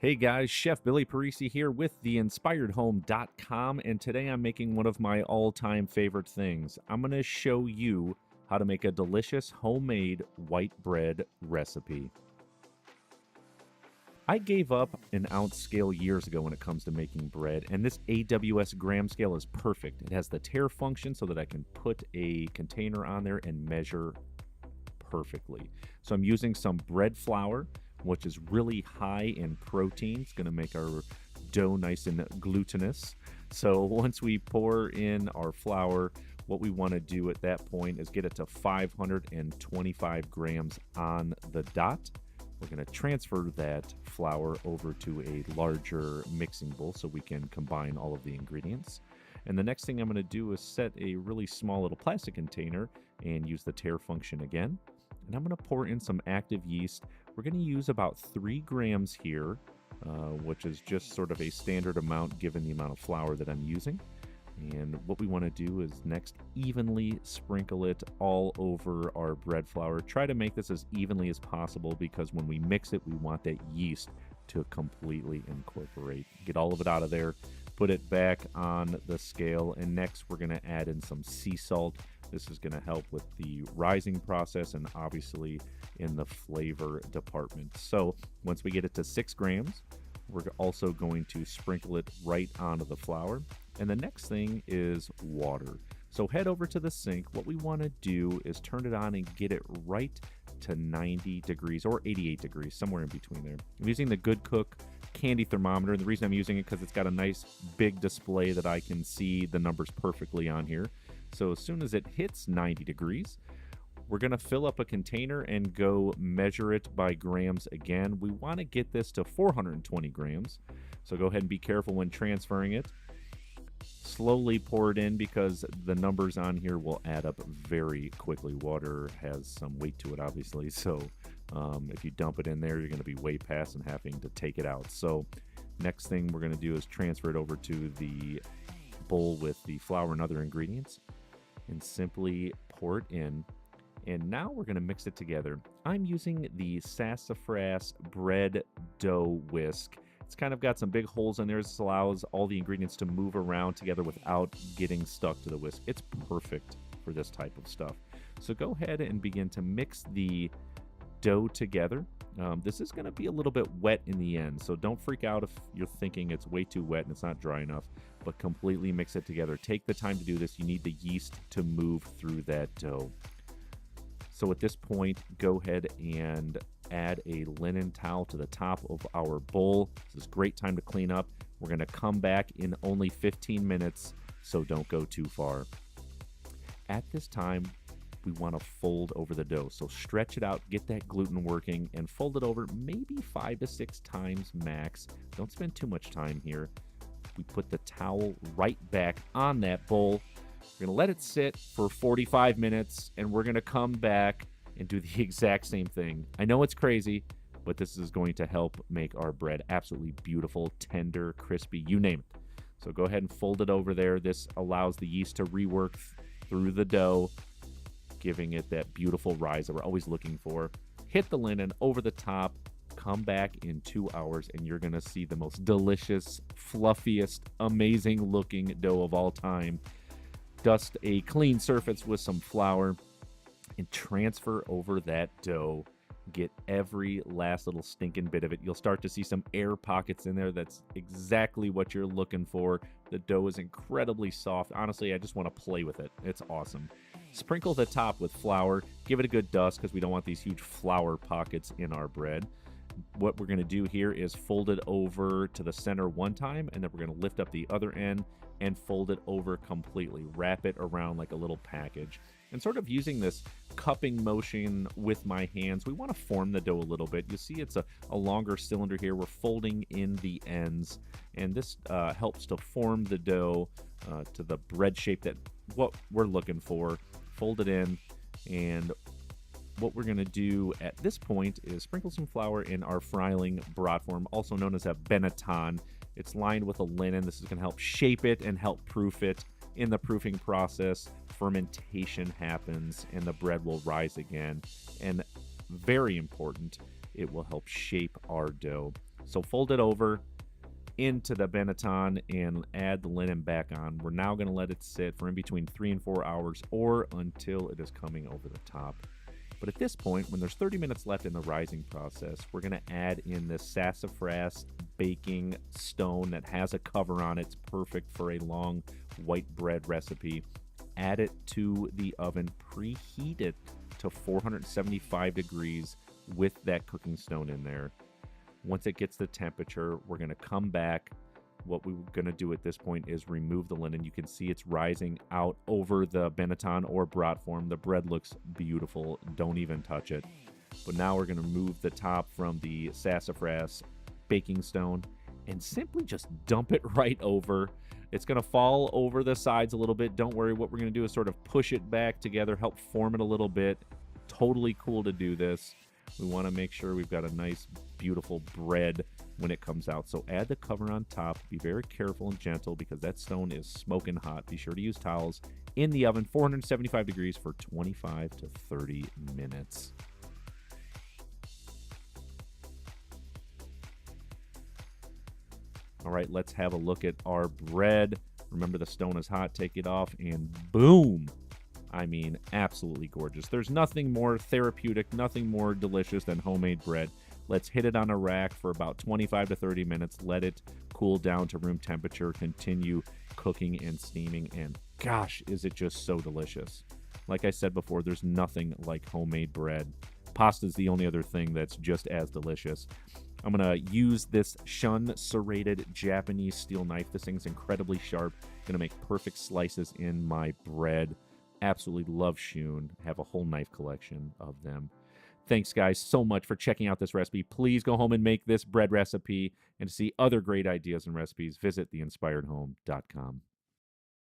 Hey guys, Chef Billy Parisi here with theinspiredhome.com, and today I'm making one of my all-time favorite things. I'm going to show you how to make a delicious homemade white bread recipe. I gave up an ounce scale years ago when it comes to making bread, and this AWS gram scale is perfect. It has the tare function so that I can put a container on there and measure perfectly. So I'm using some bread flour, which is really high in protein. It's going to make our dough nice and glutinous. So once we pour in our flour, what we want to do at that point is get it to 525 grams on the dot. We're going to transfer that flour over to a larger mixing bowl so we can combine all of the ingredients. And the next thing I'm going to do is set a really small little plastic container and use the tare function again. And I'm going to pour in some active yeast. We're going to use about 3 grams here, which is just sort of a standard amount given the amount of flour that I'm using. And what we want to do is next evenly sprinkle it all over our bread flour. Try to make this as evenly as possible because when we mix it, we want that yeast to completely incorporate. Get all of it out of there, put it back on the scale, and next we're going to add in some sea salt. This is going to help with the rising process and obviously in the flavor department. So once we get it to 6 grams, we're also going to sprinkle it right onto the flour. And the next thing is water. So head over to the sink. What we want to do is turn it on and get it right to 90 degrees or 88 degrees, somewhere in between there. I'm using the Good Cook candy thermometer. And the reason I'm using it because it's got a nice big display that I can see the numbers perfectly on here. So as soon as it hits 90 degrees, we're going to fill up a container and go measure it by grams again. We want to get this to 420 grams. So go ahead and be careful when transferring it. Slowly pour it in because the numbers on here will add up very quickly. Water has some weight to it, obviously. So if you dump it in there, you're going to be way past and having to take it out. So next thing we're going to do is transfer it over to the bowl with the flour and other ingredients and simply pour it in. And now we're going to mix it together. I'm using the Sassafras bread dough whisk. It's kind of got some big holes in there. This allows all the ingredients to move around together without getting stuck to the whisk. It's perfect for this type of stuff. So go ahead and begin to mix the dough together. This is going to be a little bit wet in the end, so don't freak out if you're thinking it's way too wet and it's not dry enough, but completely mix it together. Take the time to do this. You need the yeast to move through that dough. So at this point, go ahead and add a linen towel to the top of our bowl. This is a great time to clean up. We're going to come back in only 15 minutes, so don't go too far. At this time, we want to fold over the dough. So stretch it out, get that gluten working, and fold it over maybe 5 to 6 times max. Don't spend too much time here. We put the towel right back on that bowl. We're going to let it sit for 45 minutes, and we're going to come back and do the exact same thing. I know it's crazy, but this is going to help make our bread absolutely beautiful, tender, crispy, you name it. So go ahead and fold it over there. This allows the yeast to rework through the dough, giving it that beautiful rise that we're always looking for. Hit the linen over the top. Come back in 2 hours, and you're going to see the most delicious, fluffiest, amazing looking dough of all time. Dust a clean surface with some flour and transfer over that dough. Get every last little stinking bit of it. You'll start to see some air pockets in there. That's exactly what you're looking for. The dough is incredibly soft. Honestly, I just want to play with it. It's awesome. Sprinkle the top with flour. Give it a good dust because we don't want these huge flour pockets in our bread. What we're going to do here is fold it over to the center one time, and then we're going to lift up the other end and fold it over completely. Wrap it around like a little package. And sort of using this cupping motion with my hands, we want to form the dough a little bit. You see it's a longer cylinder here. We're folding in the ends, and this helps to form the dough to the bread shape that what we're looking for. Fold it in, and what we're going to do at this point is sprinkle some flour in our frying brotform, also known as a Benetton. It's lined with a linen. This is going to help shape it and help proof it. In the proofing process, fermentation happens and the bread will rise again. And very important, it will help shape our dough. So fold it over into the Benetton and add the linen back on. We're now going to let it sit for in between 3 and 4 hours or until it is coming over the top. But at this point, when there's 30 minutes left in the rising process, we're going to add in this sassafras baking stone that has a cover on it. It's perfect for a long white bread recipe. Add it to the oven, preheat it to 475 degrees with that cooking stone in there. Once it gets the temperature, we're going to come back. What we're going to do at this point is remove the linen. You can see it's rising out over the Benetton or brotform. The bread looks beautiful. Don't even touch it. But now we're going to remove the top from the sassafras baking stone and simply just dump it right over. It's going to fall over the sides a little bit. Don't worry. What we're going to do is sort of push it back together, help form it a little bit. Totally cool to do this. We want to make sure we've got a nice, beautiful bread when it comes out. So add the cover on top. Be very careful and gentle because that stone is smoking hot. Be sure to use towels in the oven, 475 degrees for 25 to 30 minutes. All right, let's have a look at our bread. Remember, the stone is hot. Take it off, and boom. I mean, absolutely gorgeous. There's nothing more therapeutic, nothing more delicious than homemade bread. Let's hit it on a rack for about 25 to 30 minutes. Let it cool down to room temperature. Continue cooking and steaming. And gosh, is it just so delicious. Like I said before, there's nothing like homemade bread. Pasta is the only other thing that's just as delicious. I'm going to use this shun serrated Japanese steel knife. This thing's incredibly sharp. Going to make perfect slices in my bread. Absolutely love Shun. Have a whole knife collection of them. Thanks, guys, so much for checking out this recipe. Please go home and make this bread recipe. And to see other great ideas and recipes, visit theinspiredhome.com.